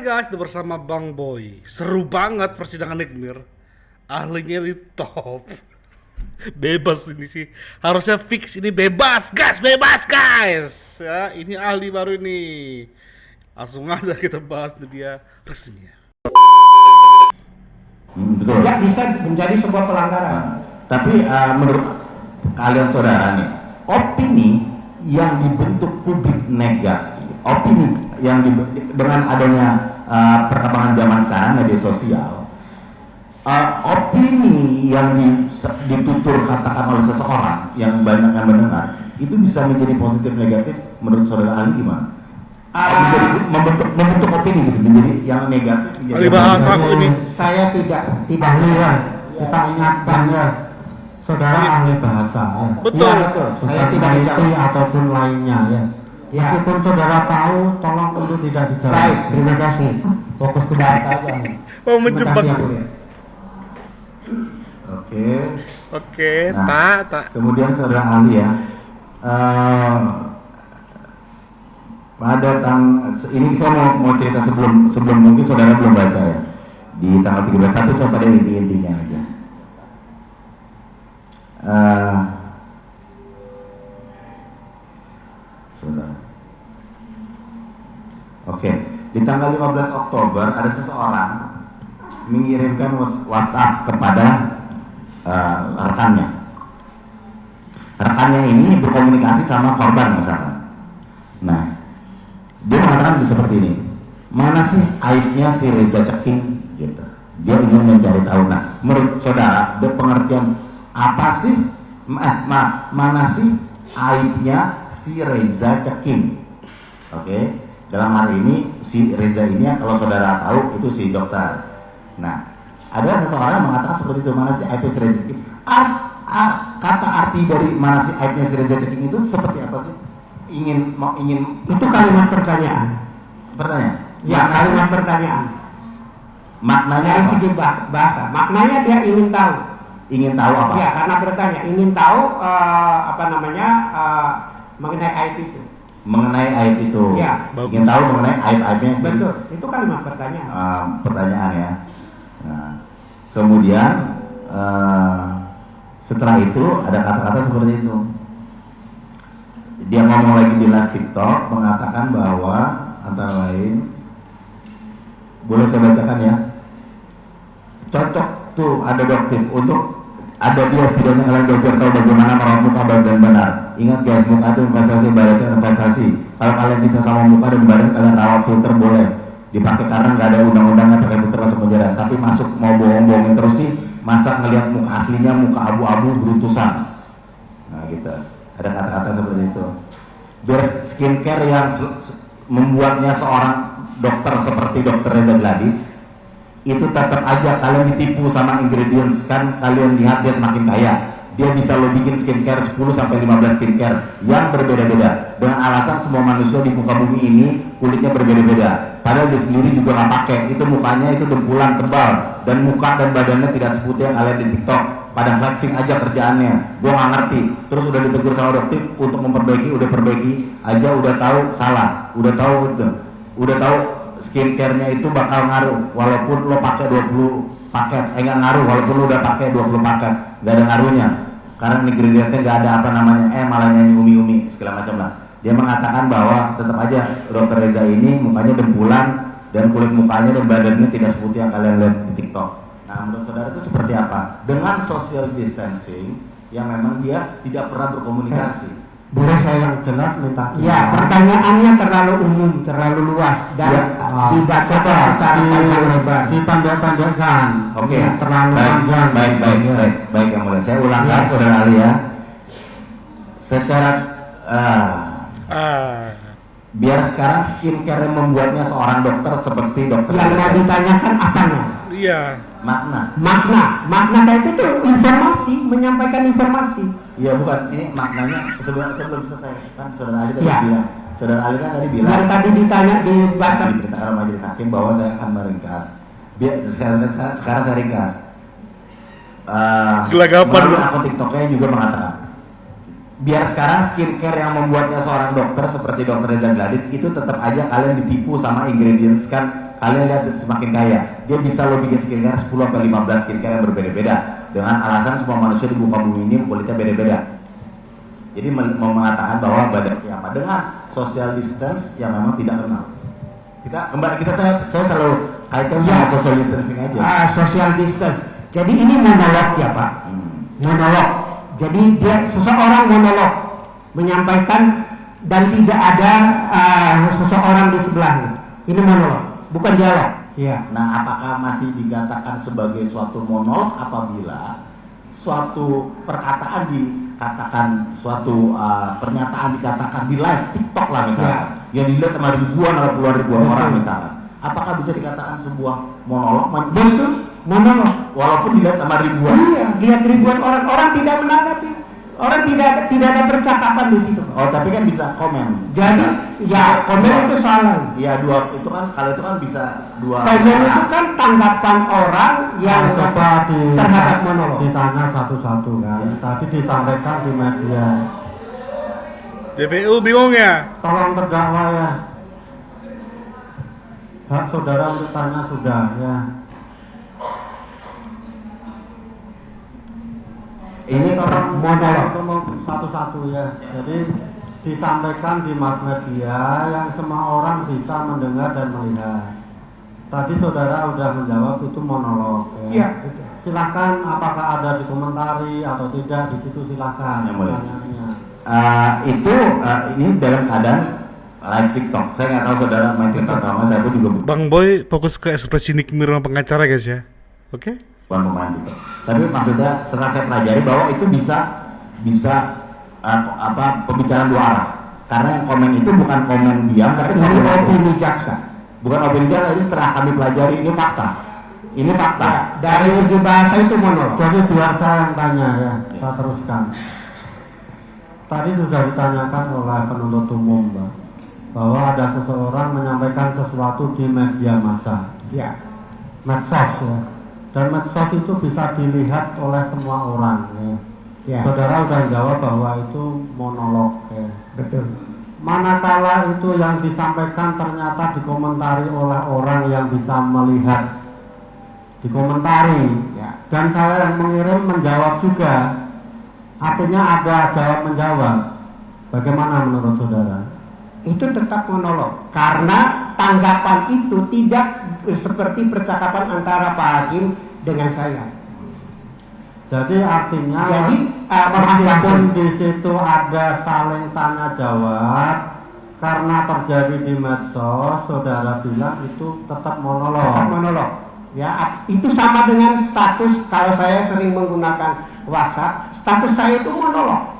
guys, udah bersama Bang Boy. Seru banget persidangan Nickmir. Ahlinya di top. Bebas ini sih. Harusnya fix ini bebas guys. Ya, ini ahli baru ini. Langsung aja kita bahas dia resminya. Betul. Tidak bisa menjadi sebuah pelanggaran. Tapi menurut kalian saudara nih, opini yang dibentuk publik negatif, opini yang dengan adanya perkembangan zaman sekarang media sosial, opini yang ditutur katakan oleh seseorang yang banyak yang mendengar itu bisa menjadi positif negatif. Menurut saudara Ali gimana? Menjadi membentuk opini gitu, menjadi yang negatif. Ali bahasa ini. Saya tidak ahli ya. Kita ingatkan ya, saudara ahli bahasa ya. Betul. Ya, betul. Saya tidak IT menjawab. ataupun lainnya ya. Ya. Meskipun saudara tahu, tolong untuk tidak dijawab. Baik, terima kasih. Fokus ke bahasa aja. Mau Terima menjebak. kasih ya, Bu, ya. Oke. Oke, tak. Kemudian saudara Ali ya, pada ini saya mau cerita sebelum mungkin saudara belum baca ya di tanggal 13, tapi saya pada intinya aja. Saudara. Oke, di tanggal 15 Oktober ada seseorang mengirimkan WhatsApp kepada rekannya. Rekannya ini berkomunikasi sama korban misalkan. Nah, dia mengatakan seperti ini, mana sih aibnya si Reza Ceking gitu. Dia ingin mencari tahu. Nah, menurut saudara, ada pengertian apa sih mana sih aibnya si Reza Ceking? Oke, dalam hari ini si Reza ini kalau saudara tahu itu si dokter. Nah, ada seseorang yang mengatakan seperti itu, mana sih aibnya si Reza Ceking? Kata arti dari mana sih aibnya si Reza Ceking itu seperti apa sih? Ingin Itu kalimat pertanyaan. Pertanyaan? Ya, kalimat pertanyaan. Maknanya Dari apa? segi bahasa. Maknanya dia ingin tahu. Ingin tahu apa? Ya, karena bertanya, ingin tahu mengenai aib itu. Mengenai aib itu. Ya, ingin bagus. tahu mengenai aib-aibnya sih. Betul. Itu kalimat pertanyaan. Pertanyaan ya. Nah, kemudian setelah itu ada kata-kata seperti itu. Dia ngomong lagi di live TikTok mengatakan bahwa antara lain, boleh saya bacakan ya, cocok tuh ada doktif untuk ada dia setidaknya kalian dokter tahu bagaimana merawat muka baik dan benar. Ingat guys, muka itu investasi, badannya investasi. Kalau kalian cinta sama muka dan badan, kalian rawat, filter boleh dipakai karena nggak ada undang-undangnya pakai filter masuk penjara. Tapi masuk mau bohong-bohongin terus sih, masa ngelihat muka aslinya muka abu-abu beruntusan. Nah gitu. Ada kata-kata seperti itu. Biar skincare yang membuatnya seorang dokter seperti dokter Reza Gladys, itu tetap aja kalian ditipu sama ingredients. Kan kalian lihat dia semakin kaya, dia bisa lo bikin skincare 10-15 skincare yang berbeda-beda dengan alasan semua manusia di muka bumi ini kulitnya berbeda-beda, padahal dia sendiri juga nggak pakai. Itu mukanya itu dempulan tebal dan muka dan badannya tidak seputih yang kalian di TikTok. Pada flexing aja kerjaannya, gue nggak ngerti. Terus udah ditegur sama dokter untuk memperbaiki, udah perbaiki aja, udah tahu salah, udah tahu itu, udah tahu skincare-nya itu bakal ngaruh walaupun lo pakai 20 paket, nggak ngaruh walaupun lo udah pakai 20 paket, nggak ada ngaruhnya karena ingredientsnya nggak ada apa namanya, malah nyanyi umi-umi segala macam lah. Dia mengatakan bahwa tetap aja dokter Reza ini mukanya dempulan dan kulit mukanya dan badannya tidak seputih yang kalian lihat di TikTok. Nah, menurut saudara itu seperti apa? Dengan social distancing yang memang dia tidak pernah berkomunikasi. Boleh saya yang jelas minta? Ya, pertanyaannya terlalu umum, terlalu luas dan dibaca secara panjang lebar. Dipandang-pandangkan. Oke. Terlalu panjang. Baik yang mulia. Saya ulangkan saudara Ali ya. Secara biar sekarang skincare yang membuatnya seorang dokter seperti dokter Yang mau ditanyakan apanya? Iya. Makna itu tuh informasi, menyampaikan informasi. Iya bukan, ini maknanya sebelum selesai kan saudara Ali tadi Ya. bilang. Saudara Ali kan tadi bilang. Yang tadi ditanya dibaca. Diberitakan oleh majelis hakim bahwa saya akan meringkas. Sekarang saya ringkas. Gelagapan. Melalui akun TikToknya juga mengatakan, biar sekarang skincare yang membuatnya seorang dokter seperti dokter Reza Gladys itu tetap aja kalian ditipu sama ingredients kan kalian lihat semakin kaya, dia bisa lo bikin skincare 10 atau 15 skincare yang berbeda-beda dengan alasan semua manusia di muka bumi ini kulitnya beda-beda. Jadi mau mengatakan bahwa badan apa dengan social distance yang memang tidak kenal. Saya selalu kaitkan sama social distancing aja. Social distance. Jadi ini monolog ya Pak. Monolog. Jadi dia seseorang monolog menyampaikan dan tidak ada seseorang di sebelahnya. Ini monolog, bukan dialog. Iya. Nah, apakah masih dikatakan sebagai suatu monolog apabila suatu perkataan dikatakan, suatu pernyataan dikatakan di live TikTok lah misalnya, yang dilihat sama ribuan atau puluhan ribuan orang misalnya, apakah bisa dikatakan sebuah monolog? Betul, monolog. Walaupun dilihat sama ribuan. Iya, lihat ribuan orang tidak menanggapi. Orang tidak ada percakapan di situ. Oh, tapi kan bisa komen. Jadi, ya komen itu salah. Iya, dua itu kan, kalau itu kan bisa dua. Komen itu kan tanggapan orang yang coba terhadap monolog. ditanya satu-satu kan. Tadi disampaikan di media. JPU bingung ya? Tolong terdakwa ya. Hak saudara untuk tanya sudah ya. Ini tolong monolog. ngomong satu-satu ya. Jadi disampaikan di mass media yang semua orang bisa mendengar dan melihat. Tadi saudara udah menjawab itu monolog. Iya. Silahkan apakah ada dikomentari atau tidak di situ silahkan. Yang boleh. Pertanyaannya. Ini dalam keadaan live TikTok. Saya nggak tahu saudara main TikTok atau nggak. Saya pun juga Bang Boy fokus ke ekspresi Nick Mir sama pengacara guys ya. Oke? bukan pemain TikTok. Tapi maksudnya setelah saya pelajari bahwa itu bisa pembicaraan dua arah. Karena yang komen itu bukan komen diam, tapi Ini komen opini jaksa. bukan opini jaksa. Ini setelah kami pelajari ini fakta. Ini fakta. Dari segi bahasa itu monolog. Jadi biar saya yang tanya ya, saya teruskan. Tadi sudah ditanyakan oleh penuntut umum, Mbak, bahwa ada seseorang menyampaikan sesuatu di media massa, Ya. medsos ya, dan medsos itu bisa dilihat oleh semua orang. Ya. Ya. Saudara sudah jawab bahwa itu monolog. Ya. Betul. Manakala itu yang disampaikan ternyata dikomentari oleh orang yang bisa melihat, dikomentari, Ya. dan saya yang mengirim menjawab juga, artinya ada jawab menjawab. Bagaimana menurut saudara? Itu tetap monolog karena tanggapan itu tidak seperti percakapan antara Pak Hakim dengan saya. Jadi artinya, Jadi, meskipun di situ ada saling tanya jawab, karena terjadi di medsos, saudara bilang itu tetap monolog. Tetap monolog. Ya, itu sama dengan status. Kalau saya sering menggunakan WhatsApp, status saya itu monolog.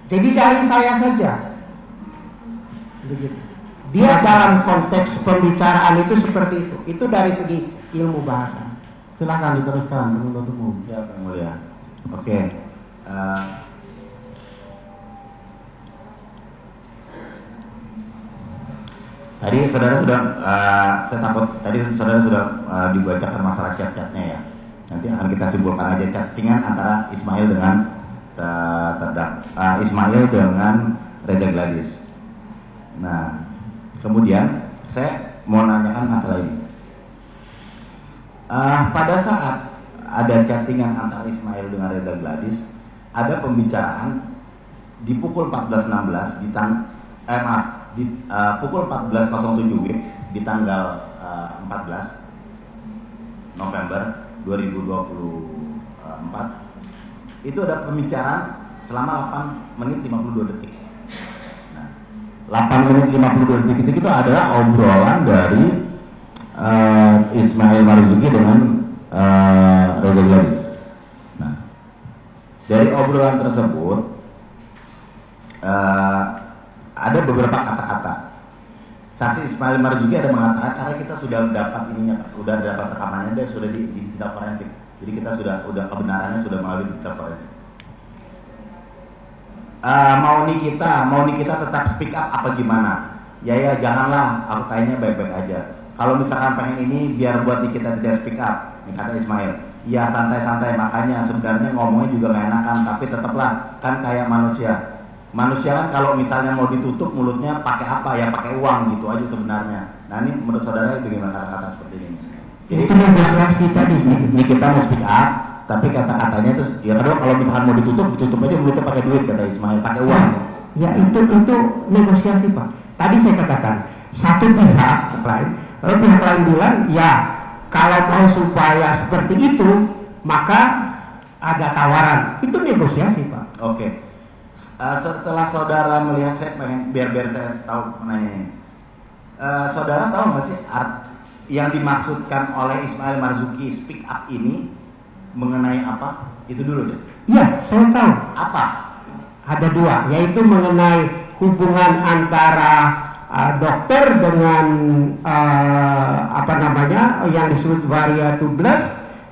Jadi dari saya saja. Begitu. Dia dalam konteks pembicaraan itu seperti itu. Itu dari segi ilmu bahasa. Silahkan diteruskan penuntut umum. Ya, Yang Mulia. Oke. Tadi saudara sudah, saya takut tadi saudara sudah dibacakan masalah chat-chatnya ya. Nanti akan kita simpulkan aja chattingan antara Ismail dengan Ismail dengan Reza Gladys. Nah, kemudian saya mau nanyakan masalah ini. Pada saat ada chattingan antara Ismail dengan Reza Gladys, ada pembicaraan di pukul 14.16 di pukul 14.07 WIB di tanggal 14 November 2024 itu ada pembicaraan selama 8 menit 52 detik. Nah, 8 menit 52 detik itu adalah obrolan dari Ismail Marzuki dengan Reza Gladys. Nah, dari obrolan tersebut ada beberapa kata-kata. Saksi Ismail Marzuki ada mengatakan karena kita sudah dapat ininya Pak, sudah dapat rekamannya dan sudah di digital forensik. Jadi kita sudah kebenarannya sudah melalui digital forensik. Mau nih kita tetap speak up apa gimana? Ya janganlah, aku kayaknya baik-baik aja. Kalau misalkan pengen ini biar buat kita tidak speak up, nih kata Ismail. Iya santai-santai, makanya sebenarnya ngomongnya juga gak enakan, tapi tetaplah kan kayak manusia. Manusia kan kalau misalnya mau ditutup mulutnya pakai apa ya, pakai uang gitu aja sebenarnya. Nah ini menurut saudara bagaimana kata-kata seperti ini? Jadi, Itu negosiasi tadi sih. ini kita mau speak up, tapi kata-katanya itu ya kedua kalau misalkan mau ditutup aja mulutnya pakai duit kata Ismail, pakai uang. Ya itu negosiasi Pak. Tadi saya katakan satu pihak lain, lalu pihak lain bilang ya kalau mau supaya seperti itu maka ada tawaran. Itu negosiasi Pak. Oke. Setelah saudara melihat, saya pengen biar saya tahu menanya ini. Saudara tahu nggak sih yang dimaksudkan oleh Ismail Marzuki speak up ini mengenai apa? Itu dulu deh. Iya, saya tahu. Apa? Ada dua, yaitu mengenai hubungan antara dokter dengan yang disebut varia tubles.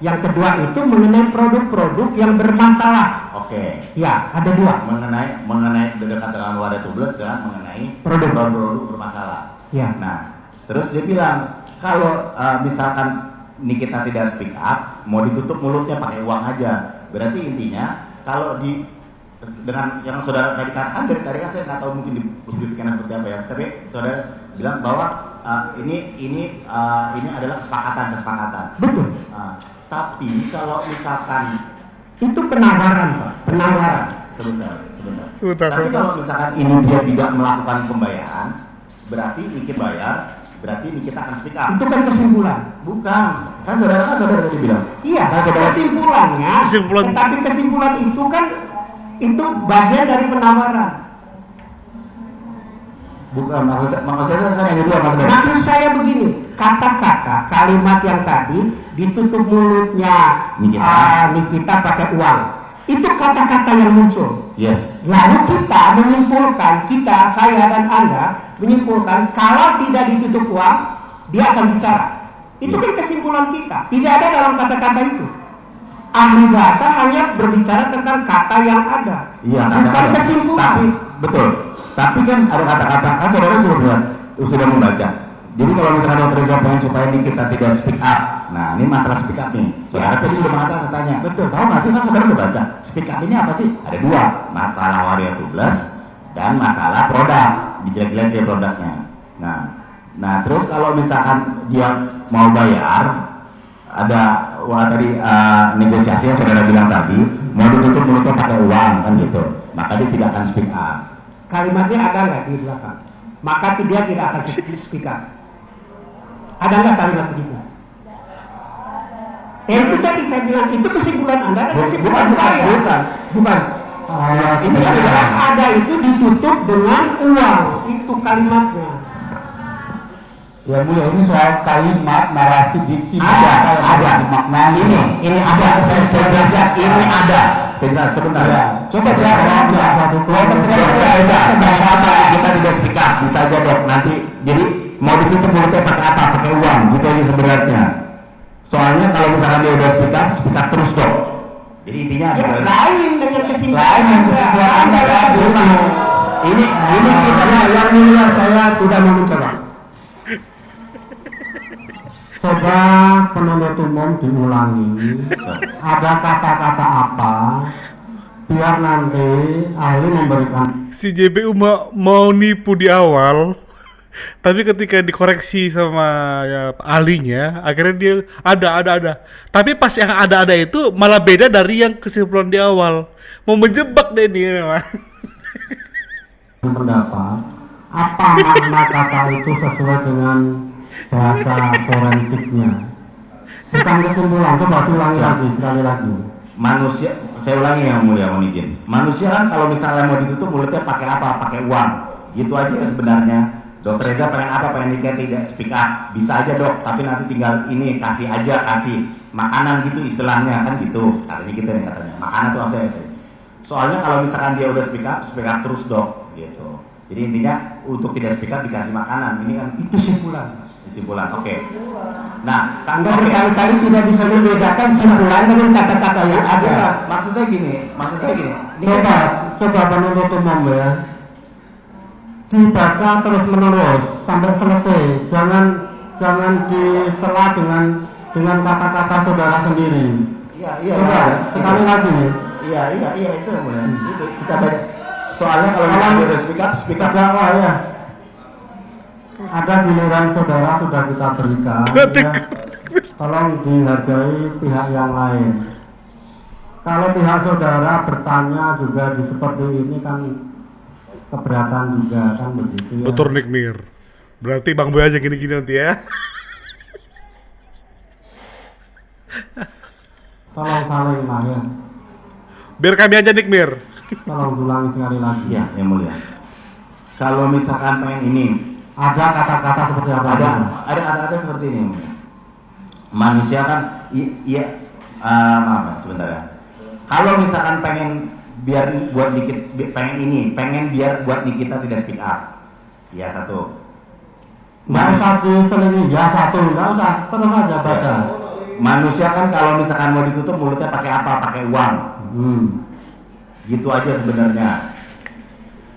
Yang kedua itu mengenai produk-produk yang bermasalah. Oke. Ya, ada dua. Mengenai dekat dengan varia tubles dan mengenai produk-produk bermasalah. Ya. Nah, terus dia bilang kalau misalkan Nikita tidak speak up, mau ditutup mulutnya pakai uang aja. Berarti intinya kalau dengan yang saudara tadi katakan, dari tadi kan saya nggak tahu mungkin dibuktikan seperti apa ya, tapi saudara bilang bahwa ini adalah kesepakatan. Betul. Tapi kalau misalkan Itu penawaran Pak, penawaran. sebentar. Sebentar, Tapi sebentar. kalau misalkan ini dia tidak melakukan pembayaran, berarti Nikita bayar, berarti Nikita akan speak up. Itu kan kesimpulan. Bukan, kan saudara tadi bilang. Iya, Kan saudara kesimpulannya. Tetapi kesimpulan itu kan itu bagian dari penawaran. bukan maksud saya nanya dulu mas saudara. Maksud saya begini, kata-kata kalimat yang tadi ditutup mulutnya Nikita pakai uang. Itu kata-kata yang muncul. Yes. Lalu kita menyimpulkan, saya dan Anda menyimpulkan kalau tidak ditutup uang, dia akan bicara. Itu kan kesimpulan kita. Tidak ada dalam kata-kata itu. Ahli bahasa hanya berbicara tentang kata yang ada, bukan kesimpulan. Tapi betul. Tapi kan ada kata-kata, kan saudara sudah membaca. Jadi kalau misalkan dokter Reza pengen supaya Nikita tidak speak up, nah ini masalah speak up nih. Saudara tadi sudah mengatakan, saya tanya, betul. Tahu nggak sih kan saudara udah baca? Speak up ini apa sih? Ada dua, masalah varia tubles dan masalah produk, dijelek-jelek dia produknya. Nah terus kalau misalkan dia mau bayar, ada tadi negosiasi yang saudara bilang tadi, mau ditutup mulutnya pakai uang kan gitu, maka dia tidak akan speak up. Kalimatnya ada nggak di belakang? Maka dia tidak akan speak up. Ada nggak kalimat begitu? Itu tadi saya bilang, itu kesimpulan Anda dan kesimpulan saya. Bukan. Ini adalah ada itu ditutup dengan uang. Itu kalimatnya. Ya mulia, ini soal kalimat, narasi, diksi, ada maknanya. Ini ada, saya jelaskan, ini ada. Saya jelas sebentar. Ya. Coba jelaskan satu kita tidak speak up, bisa aja dok. Nanti jadi mau ditutup mulutnya pakai apa? Pakai uang, gitu aja sebenarnya. Soalnya kalau misalkan dia udah speak up terus dok. Jadi intinya Ya, lain dengan kesimpulan Anda. Ini kita yang mulia, saya tidak mau mencoba. Coba penuntut umum diulangi, ada kata-kata apa, biar nanti ahli memberikan. Si JBU mau nipu di awal, tapi ketika dikoreksi sama ya ahlinya, akhirnya dia ada. Tapi pas yang ada itu malah beda dari yang kesimpulan di awal. Mau menjebak deh dia memang. Pendapat apa makna kata itu sesuai dengan bahasa forensiknya, bukan kesimpulan. Coba ulangi lagi sekali lagi. Manusia, saya ulangi yang mulia, mohon izin. Manusia kan kalau misalnya mau ditutup mulutnya pakai apa? Pakai uang. Gitu aja ya sebenarnya. Dokter Reza pengen apa? Pengen Nikita tidak speak up. Bisa aja dok, tapi nanti tinggal ini kasih makanan gitu istilahnya kan gitu. Katanya gitu nih katanya. Makanan tuh apa ya? Soalnya kalau misalkan dia udah speak up terus dok gitu. Jadi intinya untuk tidak speak up dikasih makanan. Ini kan Itu kesimpulan. Oke. Nah, Anda berkali-kali tidak bisa membedakan simpulan dengan kata-kata yang ada. Maksud saya gini. Coba penuntut umum ya, dibaca terus menerus sampai selesai. Jangan disela dengan kata-kata saudara sendiri. Iya. Coba sekali lagi. Iya itu yang mulia. Itu kita baca. soalnya kalau misalnya udah speak up terdakwa ya. Ada giliran saudara sudah kita berikan. Ya. Tolong dihargai pihak yang lain. Kalau pihak saudara bertanya juga di seperti ini kan keberatan juga kan begitu ya. Betul Nikmir. Berarti Bang Boy aja gini-gini nanti ya. Tolong saling lah ya. Biar kami aja Nikmir. Tolong ulangi sekali lagi. ya yang mulia. Kalau misalkan pengen ini, Ada kata-kata seperti apa? ada kata-kata seperti ini, yang mulia. Manusia kan iya maaf ya, sebentar ya. Kalau misalkan pengen biar buat pengen biar buat Nikita tidak speak up. Ya satu. Nggak usah diselingi, ya satu, nggak usah, terus aja baca. Manusia kan kalau misalkan mau ditutup mulutnya pakai apa? Pakai uang. Gitu aja sebenarnya.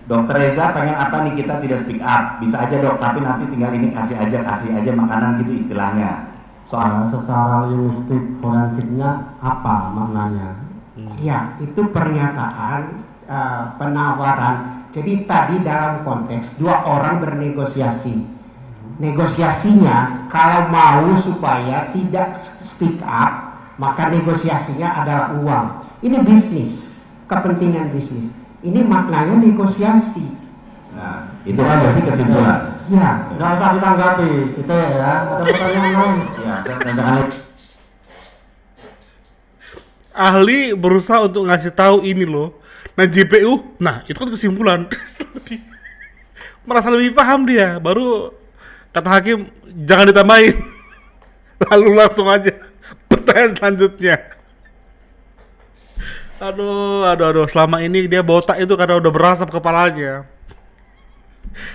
Dokter Reza pengen apa nih kita tidak speak up, bisa aja dok, tapi nanti tinggal ini kasih aja makanan gitu istilahnya. Soal Secara linguistik forensiknya apa maknanya? Ya, itu pernyataan penawaran. Jadi tadi dalam konteks dua orang bernegosiasi. Negosiasinya kalau mau supaya tidak speak up, maka negosiasinya adalah uang. Ini bisnis, kepentingan bisnis. Ini maknanya negosiasi. nah, itu kan berarti kesimpulan. Ya, Nggak usah ditanggapi, kita ya. Ada pertanyaan lain? Ya, saya tanyakan Ahli berusaha untuk ngasih tahu ini loh. Nah JPU, nah itu kan kesimpulan. Merasa lebih paham dia. Baru kata hakim jangan ditambahin. Lalu langsung aja pertanyaan selanjutnya. Aduh, selama ini dia botak itu karena udah berasap kepalanya.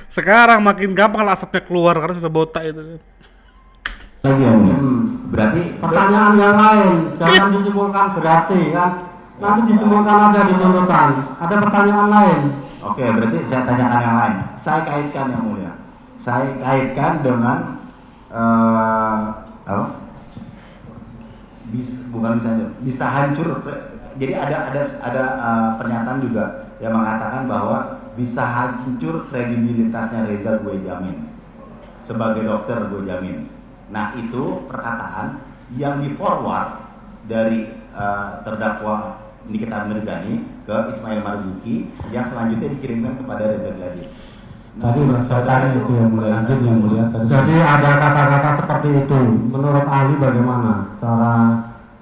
Sekarang makin gampang lah asapnya keluar karena sudah botak itu. lagi yang mulia. Berarti Pertanyaan yang lain, jangan disimpulkan berarti kan. Nanti disimpulkan aja di tuntutan. Ada pertanyaan lain. Oke, berarti saya tanyakan yang lain. Saya kaitkan yang mulia. Saya kaitkan dengan apa? Bisa hancur. Jadi ada pernyataan juga yang mengatakan bahwa bisa hancur kredibilitasnya Reza, gue jamin. Sebagai dokter gue jamin. Nah itu perkataan yang di forward dari terdakwa Nikita Mirzani ke Ismail Marzuki yang selanjutnya dikirimkan kepada Reza Gladys. Tadi saya tanya itu yang mulia, izin yang mulia. Jadi ada kata-kata seperti itu. Menurut ahli bagaimana secara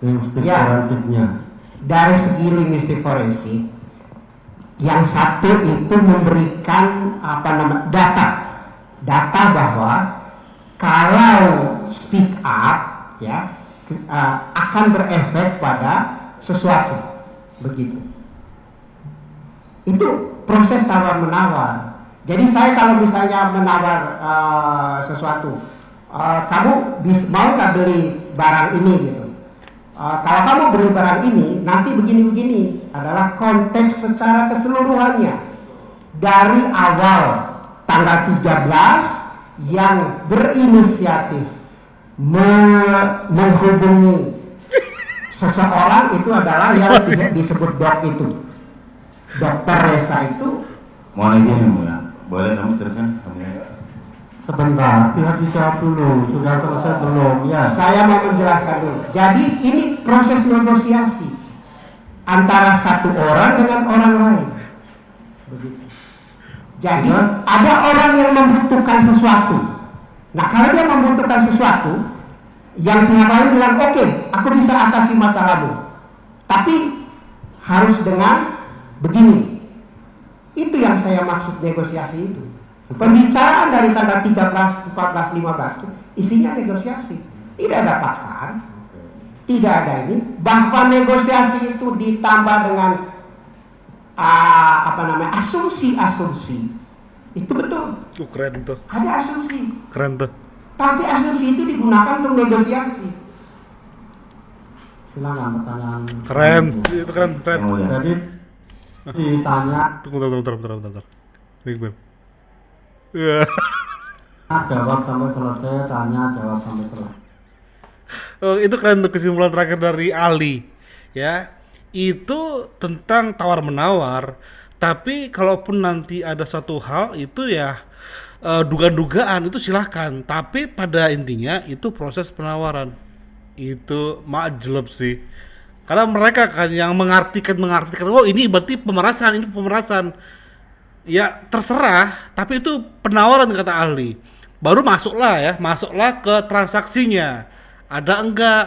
linguistik Ya. forensiknya? dari segi linguistik forensik, yang satu itu memberikan data bahwa kalau speak up ya akan berefek pada sesuatu, begitu. Itu proses tawar menawar. Jadi saya kalau misalnya menawar sesuatu, kamu mau nggak beli barang ini gitu. Kalau kamu beli barang ini, nanti begini-begini adalah konteks secara keseluruhannya. Dari awal tanggal 13 yang berinisiatif menghubungi seseorang itu adalah yang disebut dok itu. Dokter Reza itu. Mohon izin yang mulia. Boleh kamu teruskan? Sebentar, pihak dijawab dulu. Sudah selesai belum? Ya. Saya mau menjelaskan dulu. Jadi ini proses negosiasi antara satu orang dengan orang lain. Begitu. Jadi ada orang yang membutuhkan sesuatu. Nah kalau dia membutuhkan sesuatu, yang pihak lain bilang oke, aku bisa atasi masalahmu. Tapi harus dengan begini. Itu yang saya maksud negosiasi itu. Pembicaraan dari tanggal 13, 14, 15 itu isinya negosiasi. Tidak ada paksaan, tidak ada ini. Bahwa negosiasi itu ditambah dengan asumsi-asumsi. Itu betul. Keren tuh. Ada asumsi. Keren tuh. Tapi asumsi itu digunakan untuk negosiasi. Silakan pertanyaan. Keren. Itu keren. Yang mulia. Jadi ditanya, Tunggu. Ini gue. jawab sampai selesai, tanya, jawab sampai selesai. Oh, itu keren tuh kesimpulan terakhir dari Ali. Ya. Itu tentang tawar menawar. Tapi kalaupun nanti ada satu hal itu ya dugaan-dugaan itu silahkan. Tapi pada intinya itu proses penawaran. Itu majleb sih. Karena mereka kan yang mengartikan, oh ini berarti pemerasan, ini pemerasan. Ya terserah, tapi itu penawaran kata ahli. Baru masuklah ke transaksinya. Ada enggak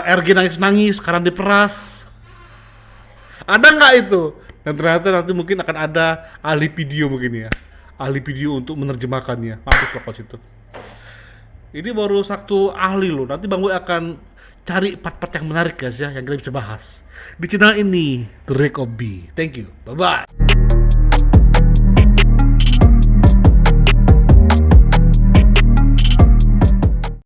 RG nangis-nangis karena diperas? Ada enggak itu? Dan ternyata nanti mungkin akan ada ahli video mungkin ya. Ahli video untuk menerjemahkannya. Mampus lah coach itu. Ini baru satu ahli loh. Nanti Bang Boy akan cari part-part yang menarik guys ya, yang kita bisa bahas di channel ini, The Rek of B. Thank you. Bye-bye.